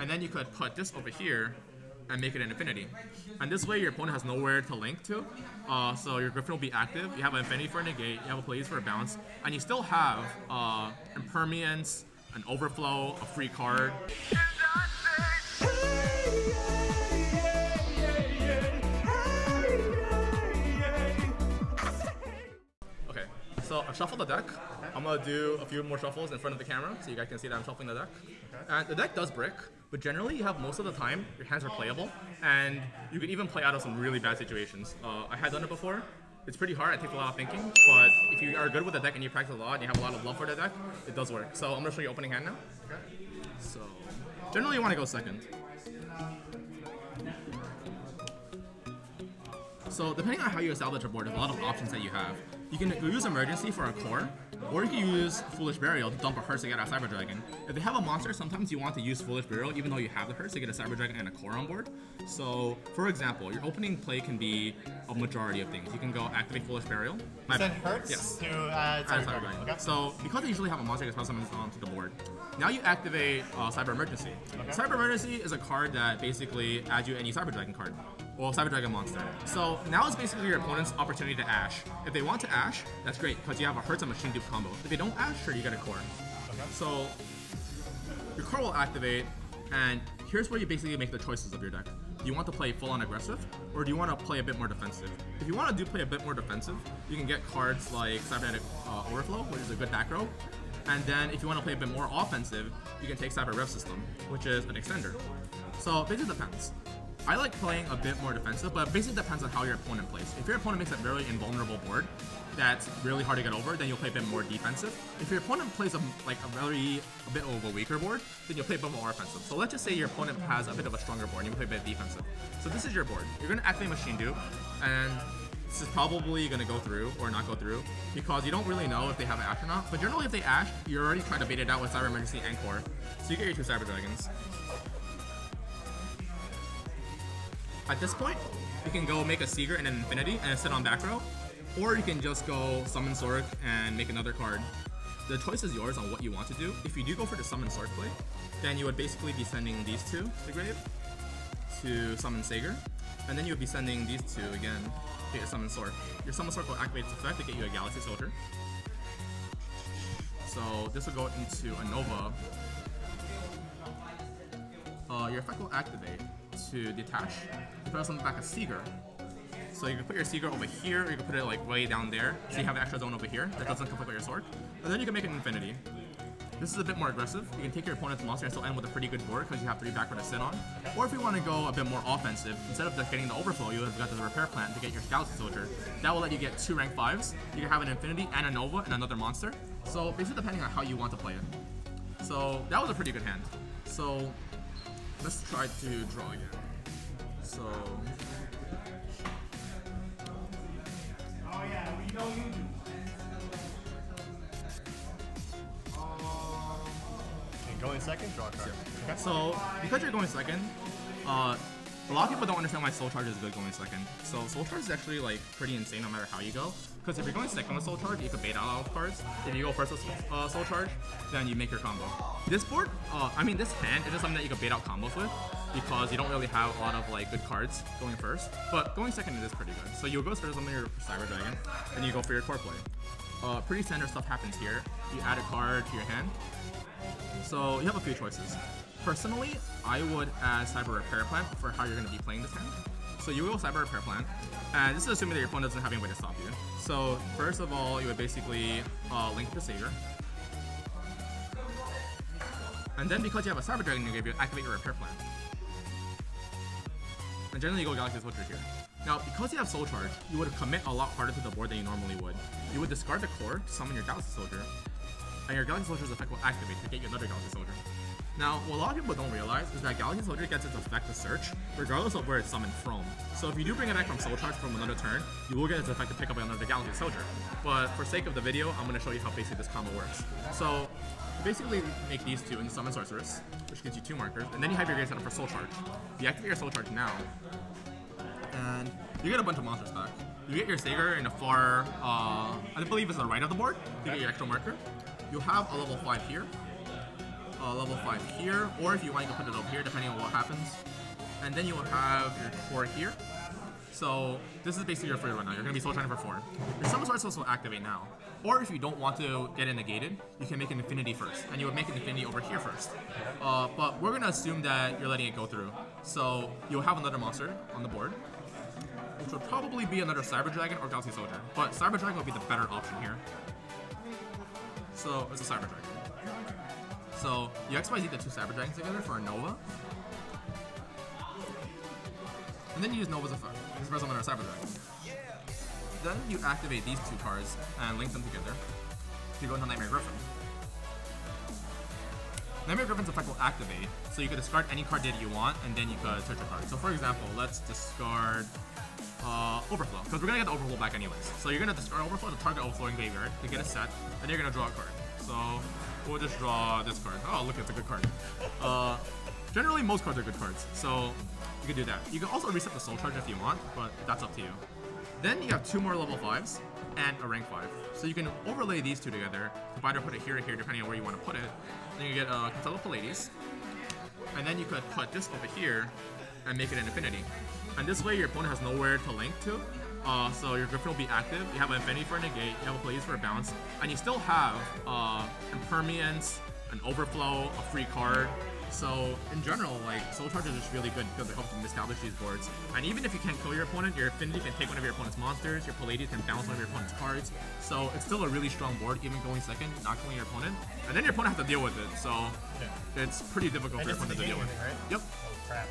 and then you could put this over here and make it an infinity. And this way your opponent has nowhere to link to, so your Griffin will be active, you have an infinity for a negate, you have a Plays for a bounce, and you still have impermanence, an overflow, a free card. Okay, so I've shuffled the deck. I'm gonna do a few more shuffles in front of the camera so you guys can see that I'm shuffling the deck. And the deck does brick, but generally you have most of the time your hands are playable, and you can even play out of some really bad situations. I had done it before. It's pretty hard, it takes a lot of thinking, but if you are good with the deck and you practice a lot and you have a lot of love for the deck, it does work. So I'm gonna show you opening hand now. So generally you wanna go second. So depending on how you establish your board, there's a lot of options that you have. You can use Emergency for a core, or you can use Foolish Burial to dump a Hearse to get out Cyber Dragon. If they have a monster, sometimes you want to use Foolish Burial even though you have the Hearse to get a Cyber Dragon and a core on board. So, for example, your opening play can be a majority of things. You can go activate Foolish Burial. Send Hearse to Cyber Dragon. Okay. So, because they usually have a monster that summons onto the board, now you activate Cyber Emergency. Okay. Cyber Emergency is a card that basically adds you any Cyber Dragon card. Well, Cyber Dragon monster. So now it's basically your opponent's opportunity to Ash. If they want to Ash, that's great, because you have a Hearts and Machine Dupe combo. If they don't Ash, sure, you get a core. Okay. So your core will activate, and here's where you basically make the choices of your deck. Do you want to play full-on aggressive, or do you want to play a bit more defensive? If you want to play a bit more defensive, you can get cards like Cybernetic Overflow, which is a good back row. And then if you want to play a bit more offensive, you can take Cyber Rev System, which is an extender. So it basically depends. I like playing a bit more defensive, but it basically depends on how your opponent plays. If your opponent makes a very invulnerable board that's really hard to get over, then you'll play a bit more defensive. If your opponent plays a bit of a weaker board, then you'll play a bit more offensive. So let's just say your opponent has a bit of a stronger board and you play a bit defensive. So this is your board. You're going to activate Machine Dupe, and this is probably going to go through or not go through because you don't really know if they have an Ash or not. But generally if they Ash, you're already trying to bait it out with Cyber Emergency and Core. So you get your 2 Cyber Dragons. At this point, you can go make a Seeger and an Infinity and sit on back row, or you can just go Summon Sork and make another card. The choice is yours on what you want to do. If you do go for the Summon Sork play, then you would basically be sending these 2 to the grave to summon Sager, and then you would be sending these 2 again to get a Summon Sork. Your Summon Sork will activate its effect to get you a Galaxy Soldier. So this will go into a Nova. Your effect will activate to detach. You put something back a Seeger. So you can put your Seeger over here, or you can put it like way down there, so you have an extra zone over here that doesn't conflict with your sword. And then you can make an Infinity. This is a bit more aggressive. You can take your opponent's monster and still end with a pretty good board because you have 3 backward to sit on. Or if you want to go a bit more offensive, instead of just getting the Overflow, you have got the Repair Plant to get your Galaxy Soldier. That will let you get 2 rank 5s. You can have an Infinity and a Nova and another monster. So basically depending on how you want to play it. So that was a pretty good hand. So let's try to draw again. So going second, draw a card. Okay. So because you're going second, a lot of people don't understand why Soul Charge is good going second. So Soul Charge is actually like pretty insane no matter how you go. Because if you're going second with Soul Charge, you can bait out all the cards. If you go first with Soul Charge, then you make your combo. This board, this hand is just something that you can bait out combos with because you don't really have a lot of like good cards going first. But going second it is pretty good. So you'll go first on your Cyber Dragon, and you go for your core play. Pretty standard stuff happens here. You add a card to your hand. So you have a few choices. Personally, I would add Cyber Repair Plant for how you're going to be playing this hand. So you will Cyber Repair Plant, and this is assuming that your opponent doesn't have any way to stop you. So first of all, you would basically link the Sager. And then because you have a Cyber Dragon in your graveyard, activate your Repair Plant. And generally you go Galaxy Soldier here. Now, because you have Soul Charge, you would commit a lot harder to the board than you normally would. You would discard the core to summon your Galaxy Soldier, and your Galaxy Soldier's effect will activate to get you another Galaxy Soldier. Now, what a lot of people don't realize is that Galaxy Soldier gets its effect to search, regardless of where it's summoned from. So if you do bring it back from Soul Charge from another turn, you will get its effect to pick up another Galaxy Soldier. But for sake of the video, I'm going to show you how basically this combo works. So, you basically make these 2 into Summon Sorceress, which gives you 2 markers, and then you have your grave set up for Soul Charge. You activate your Soul Charge now, and you get a bunch of monsters back. You get your Sager in the far, I believe it's the right of the board, you get your extra marker. You have a level 5 here. level 5 here, or if you want, you can put it over here, depending on what happens. And then you will have your core here. So this is basically your free run now. You're going to be Soul Charging for 4. Your Summon Sword will activate now. Or if you don't want to get it negated, you can make an Infinity first. And you would make an Infinity over here first. But we're going to assume that you're letting it go through. So you'll have another monster on the board, which would probably be another Cyber Dragon or Galaxy Soldier. But Cyber Dragon would be the better option here. So it's a Cyber Dragon. So you XYZ the 2 Cyber Dragons together for a Nova. And then you use Nova's effect. This is another Cyber Dragon. Then you activate these 2 cards and link them together to go into Nightmare Griffin. Nightmare Griffin's effect will activate, so you can discard any card data you want, and then you could search a card. So for example, let's discard Overflow, because we're going to get the Overflow back anyways. So you're going to discard Overflow to target Overflowing Graveyard to get a set, and you're going to draw a card. So we'll just draw this card. Oh, look, it's a good card. Generally, most cards are good cards, so you can do that. You can also reset the Soul Charge if you want, but that's up to you. Then you have 2 more level 5s and a rank 5. So you can overlay these 2 together to either put it here or here, depending on where you want to put it. Then you get Constello Pallades. And then you could put this over here and make it an Infinity. And this way your opponent has nowhere to link to. So your Griffin will be active. You have an Infinity for a negate, you have a Pallades for a bounce, and you still have Impermanence, an Overflow, a free card. So in general, like, Soul Charge is just really good because it helps you establish these boards. And even if you can't kill your opponent, your Infinity can take one of your opponent's monsters, your Pallades can bounce one of your opponent's cards. So it's still a really strong board, even going second, not killing your opponent. And then your opponent has to deal with it, so it's pretty difficult for your opponent to deal with. Right? Yep. Oh crap.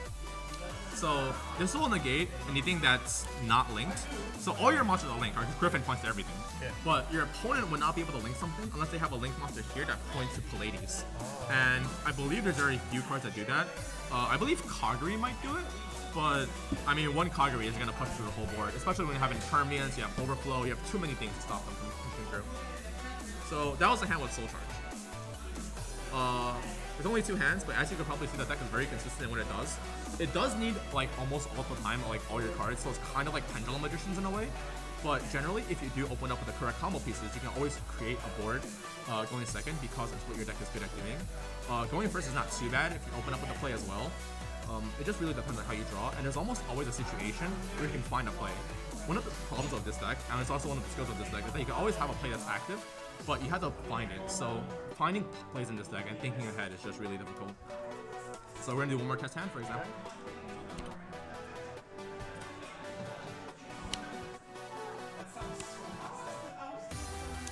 So this will negate anything that's not linked. So all your monsters are linked. Our Griffin points to everything. Yeah. But your opponent would not be able to link something unless they have a link monster here that points to Pallades. Oh. And I believe there's very few cards that do that. I believe Kaguri might do it. But, I mean, one Kaguri is going to push through the whole board. Especially when you have Impermanence, you have Overflow, you have too many things to stop them from pushing through. So that was the hand with Soul Charge. There's only 2 hands, but as you can probably see, that deck is very consistent in what it does. It does need, like, almost all the time, like, all your cards, so it's kind of like Pendulum Magicians in a way. But generally, if you do open up with the correct combo pieces, you can always create a board going second because it's what your deck is good at doing. Going first is not too bad if you open up with a play as well. It just really depends on how you draw, and there's almost always a situation where you can find a play. One of the problems of this deck, and it's also one of the skills of this deck, is that you can always have a play that's active, but you have to find it. So finding plays in this deck and thinking ahead is just really difficult. So we're gonna do one more test hand, for example.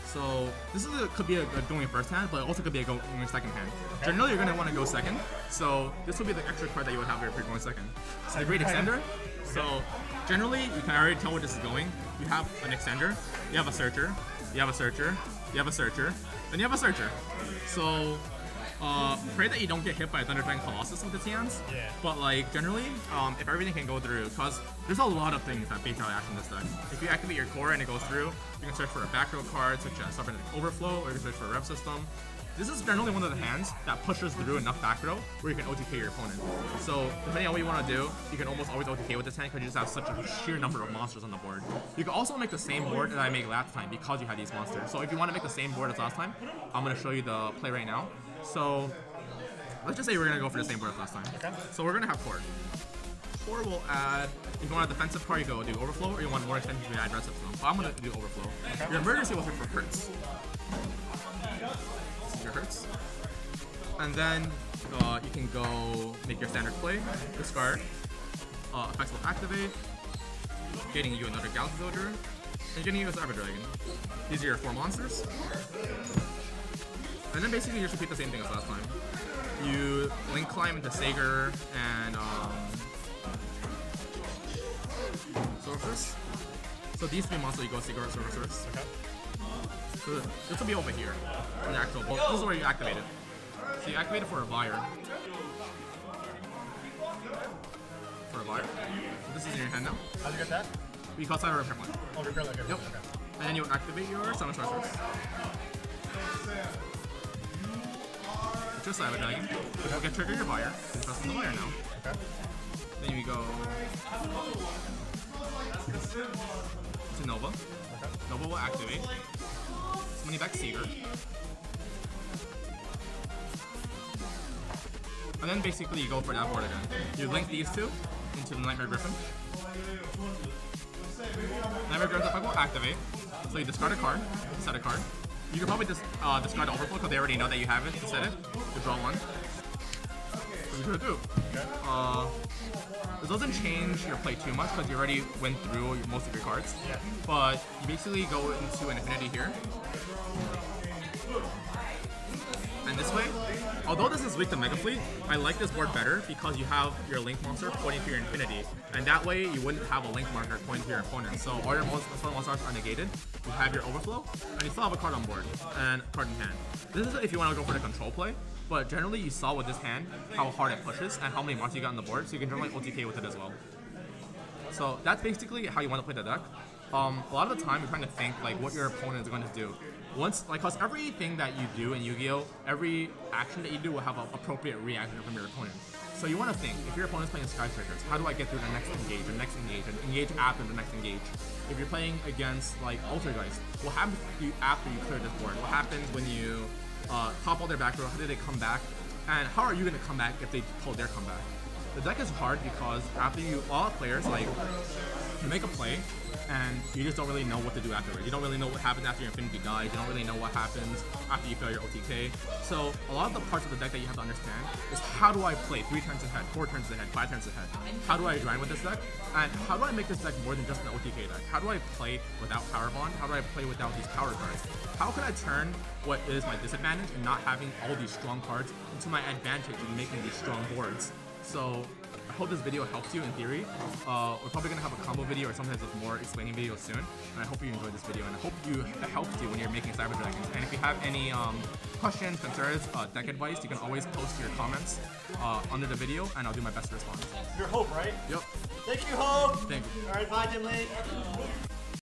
So this is could be a going first hand, but it also could be a going second hand. Generally, you're gonna want to go second. So this would be the extra card that you would have if you're going second. It's a great extender. So generally, you can already tell where this is going. You have an extender, you have a searcher, you have a searcher, you have a searcher, then you have a searcher. So pray that you don't get hit by a Thunder Dragon Colossus with its hands. Yeah. But like generally, if everything can go through, because there's a lot of things that bait out action in this deck. If you activate your core and it goes through, you can search for a back row card such as Cybernetic Overflow, or you can search for a Rev System. This is generally one of the hands that pushes through enough back row where you can OTK your opponent. So depending on what you want to do, you can almost always OTK with this hand because you just have such a sheer number of monsters on the board. You can also make the same board that I made last time because you had these monsters. So if you want to make the same board as last time, I'm going to show you the play right now. So let's just say we're going to go for the same board as last time. Okay. So we're going to have Core. Core will add, if you want a defensive card, you go do Overflow, or you want more extensions, you can add Red System. But I'm going to do Overflow. Okay. Your emergency will hit for Hurts. This is your Hurts. And then you can go make your standard play, discard. Effects will activate, getting you another Galaxy Soldier, and getting you a Cyber Dragon. These are your 4 monsters. And then basically you just repeat the same thing as last time. You link climb into Sager and Sorceress. So these 3 monsters you go Sager or Sorceress. Okay. So this will be over here in the actual book. This is where you activate it. So you activate it for a buyer. For a buyer. So this is in your hand now. How'd you get that? We call Cyber Repair Point. Oh, repair like Yep. Okay. And then you activate your Summon Sorceress. Just Cyber Dragon. You'll get trigger your buyer. You trust the buyer now. Okay. Then we go to Nova. Okay. Nova will activate. Summoning back Seeger. And then basically you go for that board again. You link these two into the Nightmare Griffin. Nightmare Griffin's effect will activate. So you discard a card, set a card. You can probably just discard the Overflow because they already know that you have it to set it. You draw one. What are you gonna do? This doesn't change your play too much because you already went through most of your cards. Yeah. But you basically go into an infinity here. And this way, although this is weak to Mega Fleet, I like this board better because you have your Link monster pointing to your infinity. And that way you wouldn't have a Link marker pointing to your opponent. So all your monsters are negated, you have your Overflow, and you still have a card on board and a card in hand. This is if you want to go for the control play, but generally you saw with this hand how hard it pushes and how many monsters you got on the board, so you can generally OTK with it as well. So that's basically how you want to play the deck. A lot of the time you're trying to think like what your opponent is going to do. Cause everything that you do in Yu-Gi-Oh, every action that you do will have an appropriate reaction from your opponent. So you want to think, if your opponent's playing Skyscrapers, how do I get through the next engage, and engage after the next engage? If you're playing against like Altergeist, what happens to you after you clear this board? What happens when you topple their back row? How do they come back? And how are you going to come back if they pull their comeback? The deck is hard because after you, a lot of players, like, you make a play, and you just don't really know what to do afterwards. You don't really know what happens after your Infinity dies. You don't really know what happens after you fail your OTK. So a lot of the parts of the deck that you have to understand is how do I play 3 turns ahead, 4 turns ahead, 5 turns ahead? How do I grind with this deck? And how do I make this deck more than just an OTK deck? How do I play without Power Bond? How do I play without these power cards? How can I turn what is my disadvantage and not having all these strong cards into my advantage in making these strong boards? So I hope this video helps you in theory. We're probably going to have a combo video or sometimes with more explaining videos soon. And I hope you enjoyed this video and I hope it helps you when you're making Cyber Dragons. And if you have any questions, concerns, deck advice, you can always post your comments under the video and I'll do my best to respond. You're Hope, right? Yep. Thank you, Hope! Thank you. Alright, bye, Dimly.